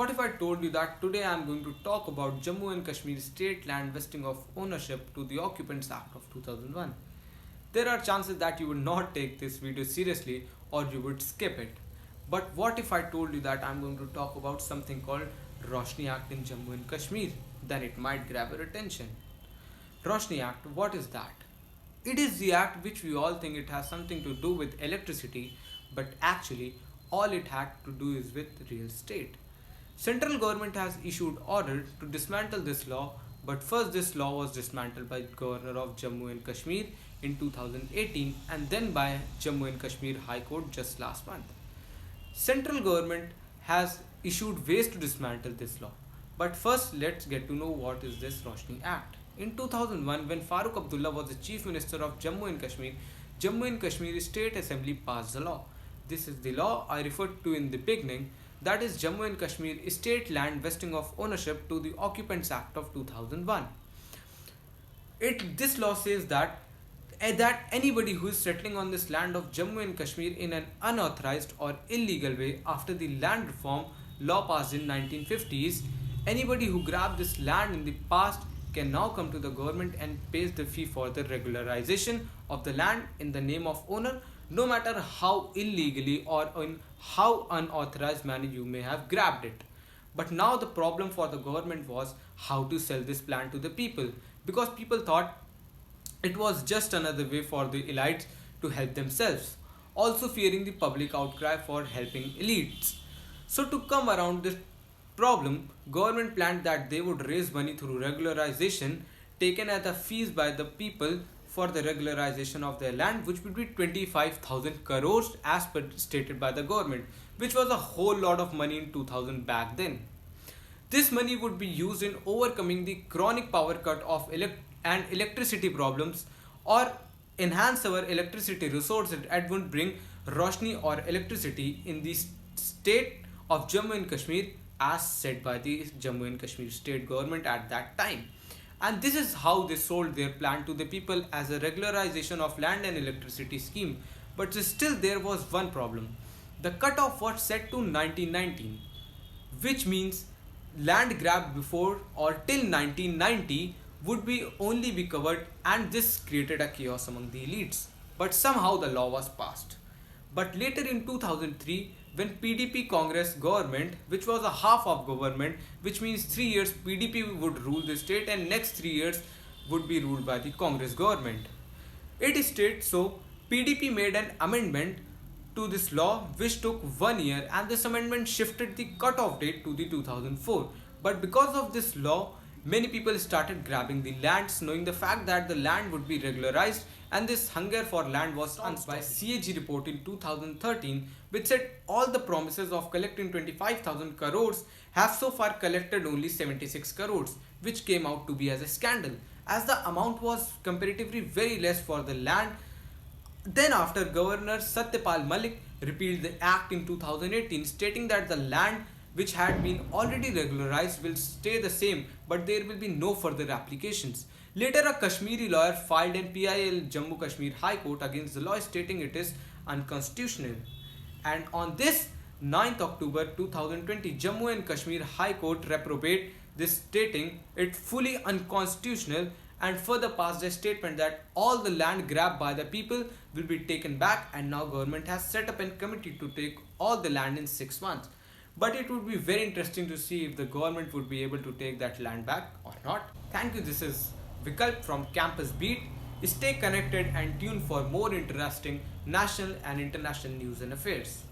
What if I told you that today I am going to talk about Jammu and Kashmir state land vesting of ownership to the Occupants Act of 2001? There are chances that you would not take this video seriously or you would skip it. But what if I told you that I am going to talk about something called Roshni Act in Jammu and Kashmir? Then it might grab your attention. Roshni Act, what is that? It is the act which we all think it has something to do with electricity, but actually all it had to do is with real estate. Central government has issued order to dismantle this law, but first this law was dismantled by Governor of Jammu and Kashmir in 2018 and then by Jammu and Kashmir High Court just last month. Central government has issued ways to dismantle this law. But first let's get to know what is this Roshni Act. In 2001, when Farooq Abdullah was the Chief Minister of Jammu and Kashmir State Assembly passed the law. This is the law I referred to in the beginning, that is Jammu and Kashmir state land vesting of ownership to the Occupants Act of 2001. This law says that anybody who is settling on this land of Jammu and Kashmir in an unauthorized or illegal way after the land reform law passed in 1950s, anybody who grabbed this land in the past can now come to the government and pays the fee for the regularization of the land in the name of owner, no matter how illegally or in how unauthorized manner you may have grabbed it. But now the problem for the government was how to sell this land to the people, because people thought it was just another way for the elites to help themselves, also fearing the public outcry for helping elites. So to come around this problem, government planned that they would raise money through regularization taken as a fees by the people for the regularization of their land, which would be 25,000 crores as per stated by the government, which was a whole lot of money in 2000 back then. This money would be used in overcoming the chronic power cut of electricity problems, or enhance our electricity resources and would bring Roshni or electricity in the state of Jammu and Kashmir as said by the Jammu and Kashmir state government at that time. And this is how they sold their plan to the people as a regularization of land and electricity scheme. But still there was one problem. The cutoff was set to 1919, which means land grabbed before or till 1990 would be only be covered, and this created a chaos among the elites. But somehow the law was passed. But later in 2003, when PDP Congress government, which was a half of government, which means 3 years PDP would rule the state and next 3 years would be ruled by the Congress government. It states so PDP made an amendment to this law which took 1 year, and this amendment shifted the cutoff date to the 2004. But because of this law, many people started grabbing the lands, knowing the fact that the land would be regularized, and this hunger for land was stopped by CAG report in 2013, which said all the promises of collecting 25,000 crores have so far collected only 76 crores, which came out to be as a scandal, as the amount was comparatively very less for the land. Then after Governor Satyapal Malik repealed the act in 2018, stating that the land which had been already regularized will stay the same, but there will be no further applications. Later, a Kashmiri lawyer filed in PIL Jammu Kashmir High Court against the law, stating it is unconstitutional. And on this 9th October 2020, Jammu and Kashmir High Court reprobate this, stating it fully unconstitutional, and further passed a statement that all the land grabbed by the people will be taken back, and now government has set up a committee to take all the land in 6 months. But it would be very interesting to see if the government would be able to take that land back or not. Thank you. This is Vikalp from Campus Beat. Stay connected and tuned for more interesting national and international news and affairs.